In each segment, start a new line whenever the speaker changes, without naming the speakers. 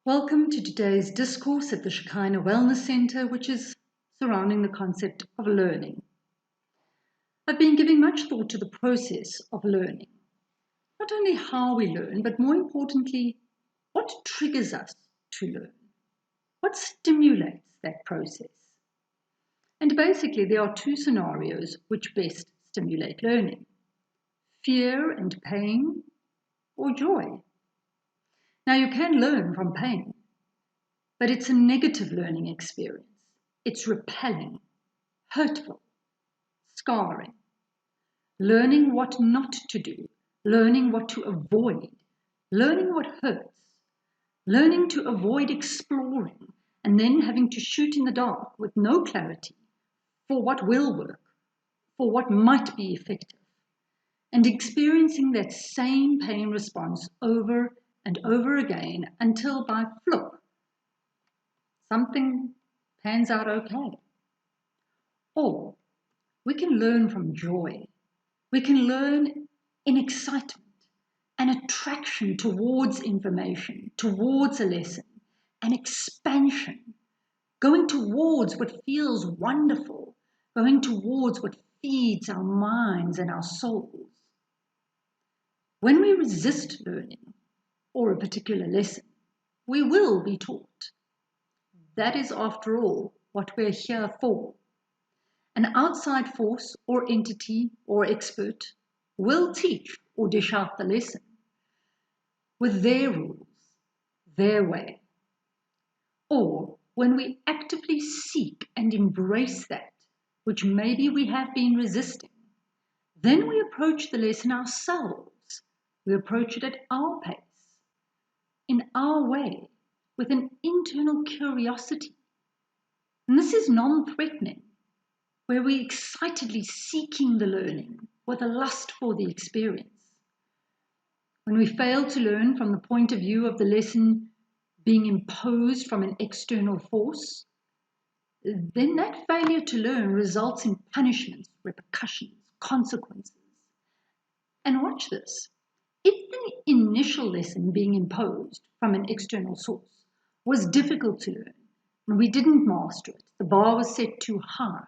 Welcome to today's discourse at the Shekhinah Wellness Center, which is surrounding the concept of learning. I've been giving much thought to the process of learning. Not only how we learn, but more importantly, what triggers us to learn? What stimulates that process? And basically, there are two scenarios which best stimulate learning: fear and pain, or joy. Now, you can learn from pain, but it's a negative learning experience. It's repelling, hurtful, scarring. Learning what not to do, learning what to avoid, learning what hurts, learning to avoid exploring, and then having to shoot in the dark with no clarity for what will work, for what might be effective, and experiencing that same pain response over and over again until by flip, something pans out okay. Or we can learn from joy. We can learn in excitement, an attraction towards information, towards a lesson, an expansion, going towards what feels wonderful, going towards what feeds our minds and our souls. When we resist learning or a particular lesson, we will be taught. That is, after all, what we're here for. An outside force or entity or expert will teach or dish out the lesson with their rules, their way. Or when we actively seek and embrace that which maybe we have been resisting, then we approach the lesson ourselves. We approach it at our pace, in our way, with an internal curiosity. And this is non-threatening, where we're excitedly seeking the learning with a lust for the experience. When we fail to learn from the point of view of the lesson being imposed from an external force, then that failure to learn results in punishments, repercussions, consequences. And watch this. If the initial lesson being imposed from an external source was difficult to learn, and we didn't master it, the bar was set too high,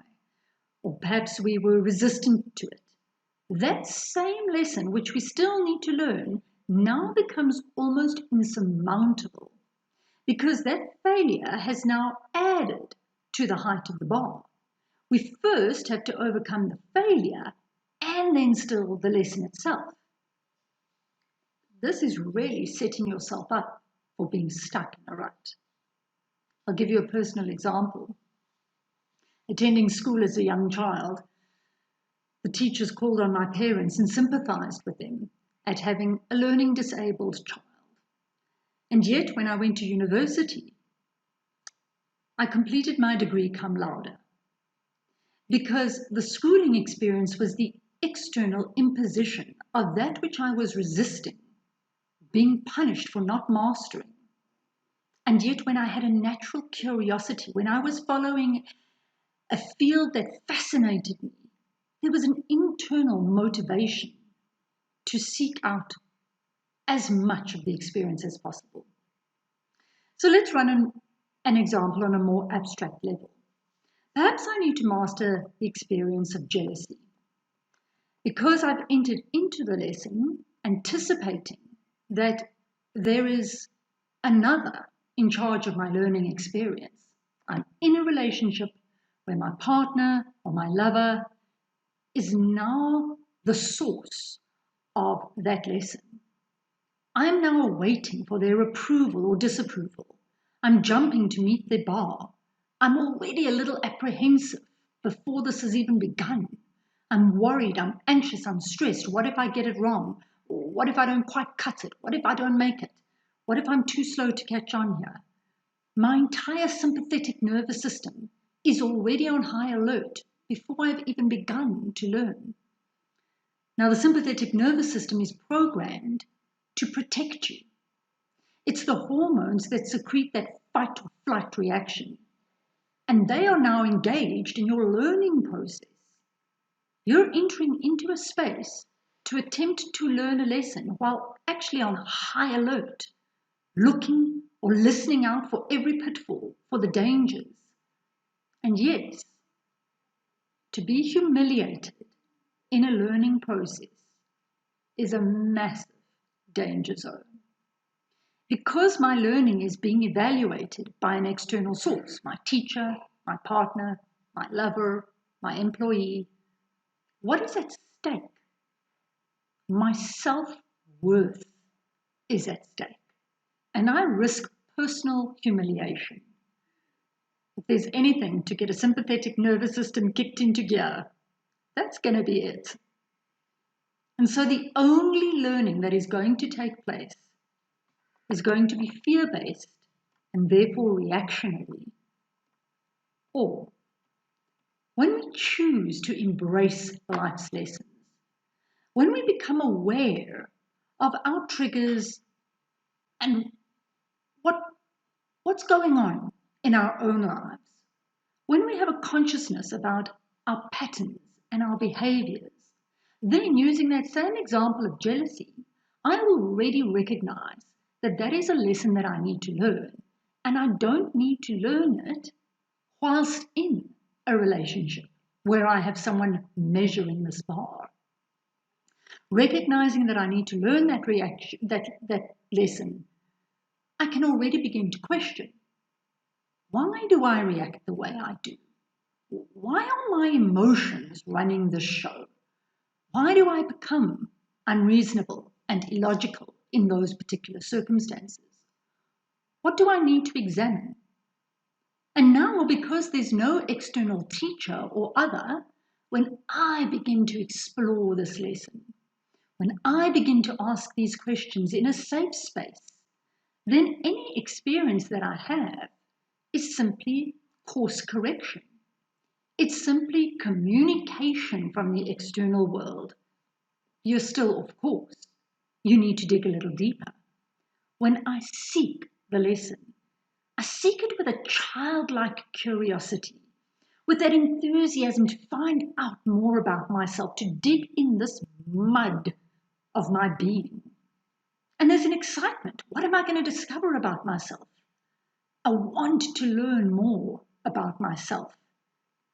or perhaps we were resistant to it, that same lesson, which we still need to learn, now becomes almost insurmountable, because that failure has now added to the height of the bar. We first have to overcome the failure and then still the lesson itself. This is really setting yourself up for being stuck in a rut. I'll give you a personal example. Attending school as a young child, the teachers called on my parents and sympathized with them at having a learning disabled child. And yet, when I went to university, I completed my degree cum laude, because the schooling experience was the external imposition of that which I was resisting, being punished for not mastering. And yet, when I had a natural curiosity, when I was following a field that fascinated me, there was an internal motivation to seek out as much of the experience as possible. So let's run an example on a more abstract level. Perhaps I need to master the experience of jealousy, because I've entered into the lesson anticipating that there is another in charge of my learning experience. I'm in a relationship where my partner or my lover is now the source of that lesson. I'm now waiting for their approval or disapproval. I'm jumping to meet their bar. I'm already a little apprehensive before this has even begun. I'm worried, I'm anxious, I'm stressed. What if I get it wrong? Or what if I don't quite cut it? What if I don't make it? What if I'm too slow to catch on here? My entire sympathetic nervous system is already on high alert before I've even begun to learn. Now, the sympathetic nervous system is programmed to protect you. It's the hormones that secrete that fight or flight reaction. And they are now engaged in your learning process. You're entering into a space to attempt to learn a lesson while actually on high alert, looking, or listening out for every pitfall, for the dangers. And yes, to be humiliated in a learning process is a massive danger zone. Because my learning is being evaluated by an external source, my teacher, my partner, my lover, my employee, what is at stake? My self-worth is at stake, and I risk personal humiliation. If there's anything to get a sympathetic nervous system kicked into gear, that's going to be it. And so the only learning that is going to take place is going to be fear-based and therefore reactionary. Or when we choose to embrace life's lessons, when we become aware of our triggers and what's going on in our own lives, when we have a consciousness about our patterns and our behaviors, then using that same example of jealousy, I already recognize that that is a lesson that I need to learn, and I don't need to learn it whilst in a relationship where I have someone measuring this bar. Recognizing that I need to learn that lesson, I can already begin to question, why do I react the way I do? Why are my emotions running the show? Why do I become unreasonable and illogical in those particular circumstances? What do I need to examine? And now, because there's no external teacher or other, when I begin to explore this lesson, when I begin to ask these questions in a safe space, then any experience that I have is simply course correction. It's simply communication from the external world. You're still, of course, you need to dig a little deeper. When I seek the lesson, I seek it with a childlike curiosity, with that enthusiasm to find out more about myself, to dig in this mud of my being. And there's an excitement. What am I going to discover about myself? I want to learn more about myself,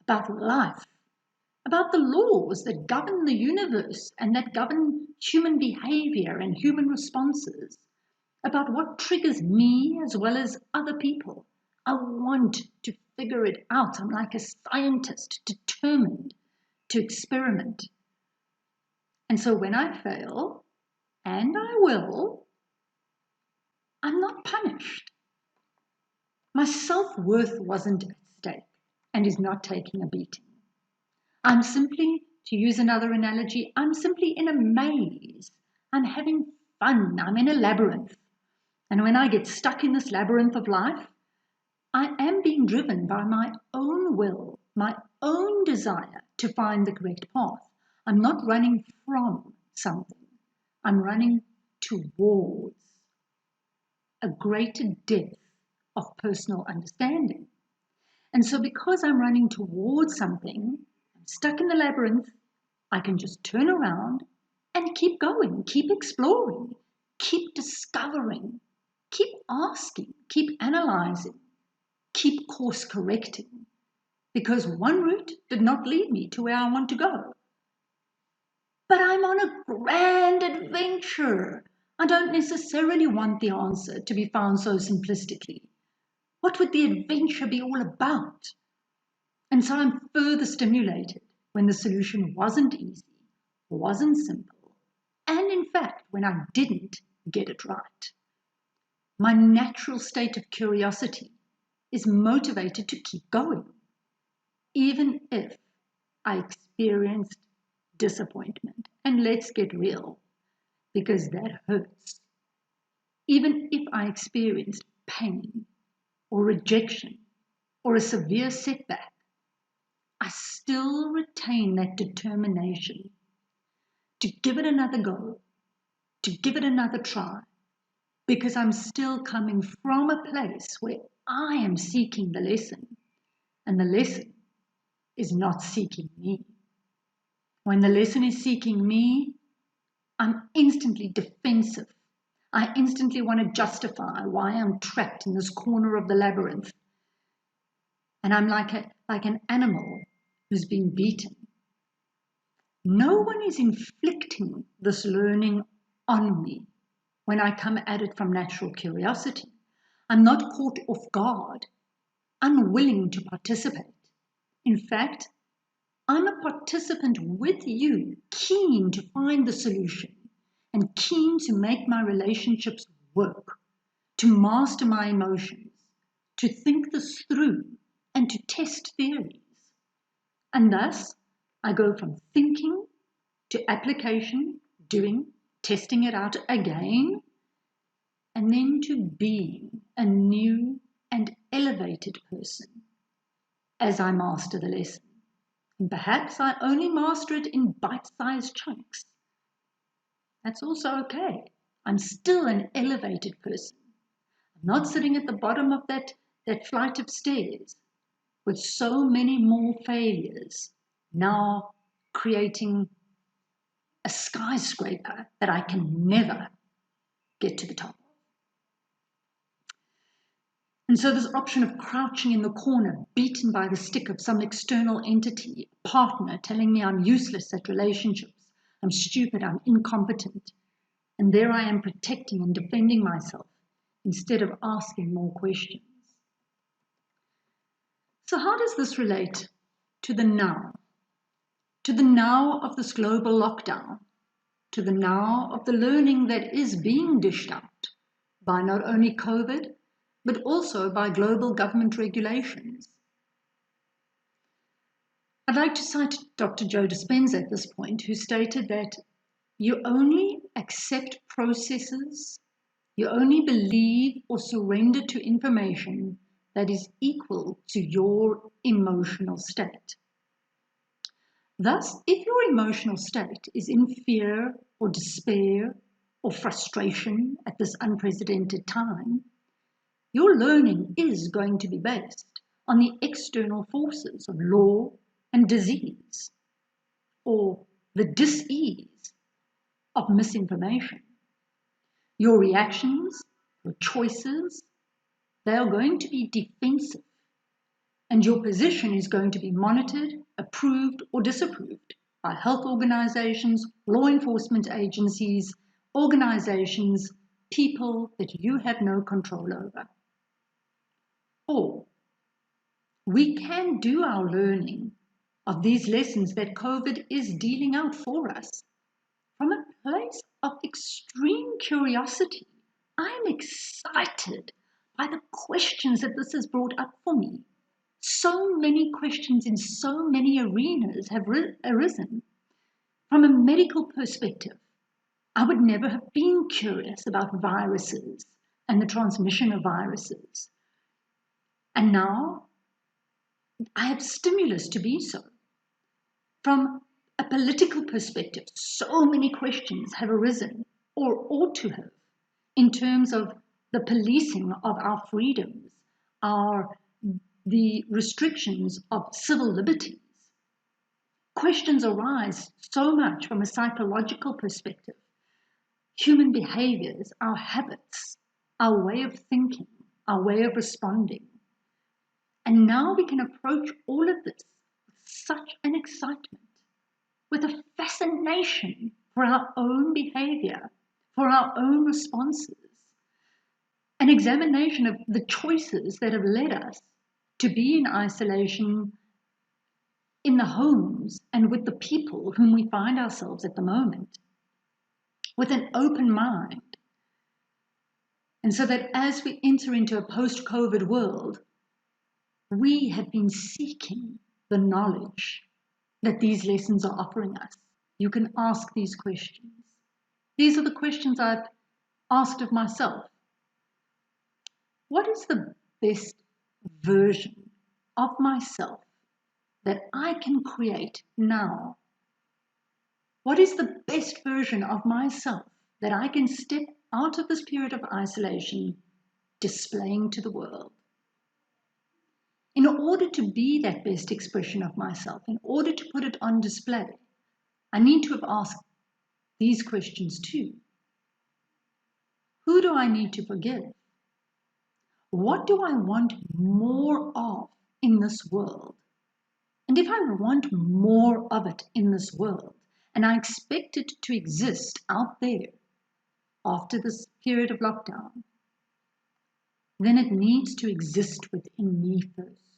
about life, about the laws that govern the universe and that govern human behavior and human responses, about what triggers me as well as other people. I want to figure it out. I'm like a scientist, determined to experiment. And so when I fail, and I will, I'm not punished. My self-worth wasn't at stake and is not taking a beating. I'm simply, to use another analogy, I'm simply in a maze. I'm having fun. I'm in a labyrinth. And when I get stuck in this labyrinth of life, I am being driven by my own will, my own desire to find the correct path. I'm not running from something. I'm running towards a greater depth of personal understanding. And so because I'm running towards something, I'm stuck in the labyrinth, I can just turn around and keep going, keep exploring, keep discovering, keep asking, keep analyzing, keep course correcting, because one route did not lead me to where I want to go. But I'm on a grand adventure. I don't necessarily want the answer to be found so simplistically. What would the adventure be all about? And so I'm further stimulated when the solution wasn't easy, wasn't simple, and in fact, when I didn't get it right. My natural state of curiosity is motivated to keep going, even if I experienced disappointment. And let's get real, because that hurts. Even if I experienced pain or rejection or a severe setback, I still retain that determination to give it another go, to give it another try, because I'm still coming from a place where I am seeking the lesson, and the lesson is not seeking me. When the lesson is seeking me, I'm instantly defensive. I instantly want to justify why I'm trapped in this corner of the labyrinth. And I'm like an animal who's been beaten. No one is inflicting this learning on me when I come at it from natural curiosity. I'm not caught off guard, unwilling to participate. In fact, I'm a participant with you, keen to find the solution and keen to make my relationships work, to master my emotions, to think this through and to test theories. And thus, I go from thinking to application, doing, testing it out again, and then to being a new and elevated person as I master the lesson. And perhaps I only master it in bite-sized chunks. That's also okay. I'm still an elevated person. I'm not sitting at the bottom of that flight of stairs with so many more failures, now creating a skyscraper that I can never get to the top of. And so this option of crouching in the corner, beaten by the stick of some external entity, a partner telling me I'm useless at relationships, I'm stupid, I'm incompetent, and there I am protecting and defending myself instead of asking more questions. So how does this relate to the now? To the now of this global lockdown, to the now of the learning that is being dished out by not only COVID, but also by global government regulations. I'd like to cite Dr. Joe Dispenza at this point, who stated that you only accept processes, you only believe or surrender to information that is equal to your emotional state. Thus, if your emotional state is in fear or despair or frustration at this unprecedented time, your learning is going to be based on the external forces of law and disease, or the dis-ease of misinformation. Your reactions, your choices, they are going to be defensive, and your position is going to be monitored, approved, or disapproved by health organizations, law enforcement agencies, organizations, people that you have no control over. Or we can do our learning of these lessons that COVID is dealing out for us from a place of extreme curiosity. I'm excited by the questions that this has brought up for me. So many questions in so many arenas have arisen. From a medical perspective, I would never have been curious about viruses and the transmission of viruses. And now I have stimulus to be so. From a political perspective, so many questions have arisen, or ought to have, in terms of the policing of our freedoms, the restrictions of civil liberties. Questions arise so much from a psychological perspective. Human behaviors, our habits, our way of thinking, our way of responding. And now we can approach all of this with such an excitement, with a fascination for our own behavior, for our own responses, an examination of the choices that have led us to be in isolation in the homes and with the people whom we find ourselves at the moment, with an open mind. And so that as we enter into a post-COVID world, we have been seeking the knowledge that these lessons are offering us. You can ask these questions. These are the questions I've asked of myself. What is the best version of myself that I can create now? What is the best version of myself that I can step out of this period of isolation displaying to the world? In order to be that best expression of myself, in order to put it on display, I need to have asked these questions too. Who do I need to forgive? What do I want more of in this world? And if I want more of it in this world, and I expect it to exist out there after this period of lockdown, then it needs to exist within me first.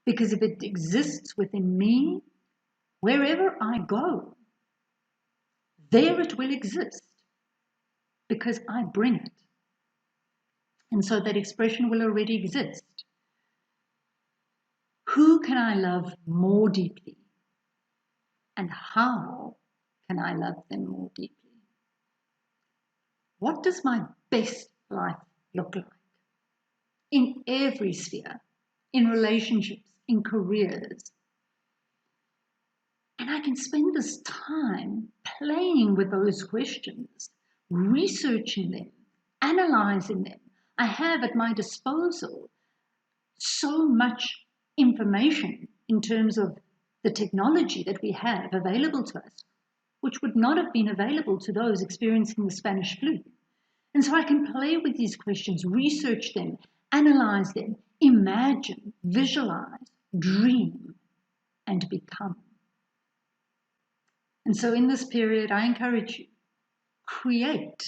Because if it exists within me, wherever I go, there it will exist because I bring it. And so that expression will already exist. Who can I love more deeply? And how can I love them more deeply? What does my best life look like? In every sphere, in relationships, in careers. And I can spend this time playing with those questions, researching them, analyzing them. I have at my disposal so much information in terms of the technology that we have available to us, which would not have been available to those experiencing the Spanish flu. And so I can play with these questions, research them, analyze them, imagine, visualize, dream, and become. And so in this period, I encourage you, create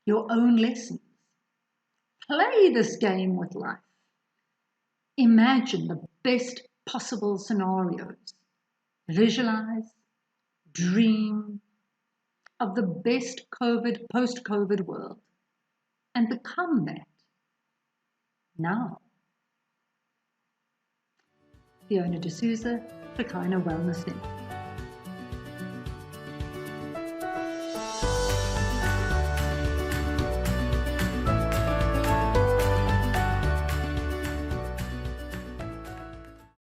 your own lessons. Play this game with life. Imagine the best possible scenarios. Visualize, dream of the best post-COVID world and become that now. Fiona D'Souza, Shekhinah Wellness Center.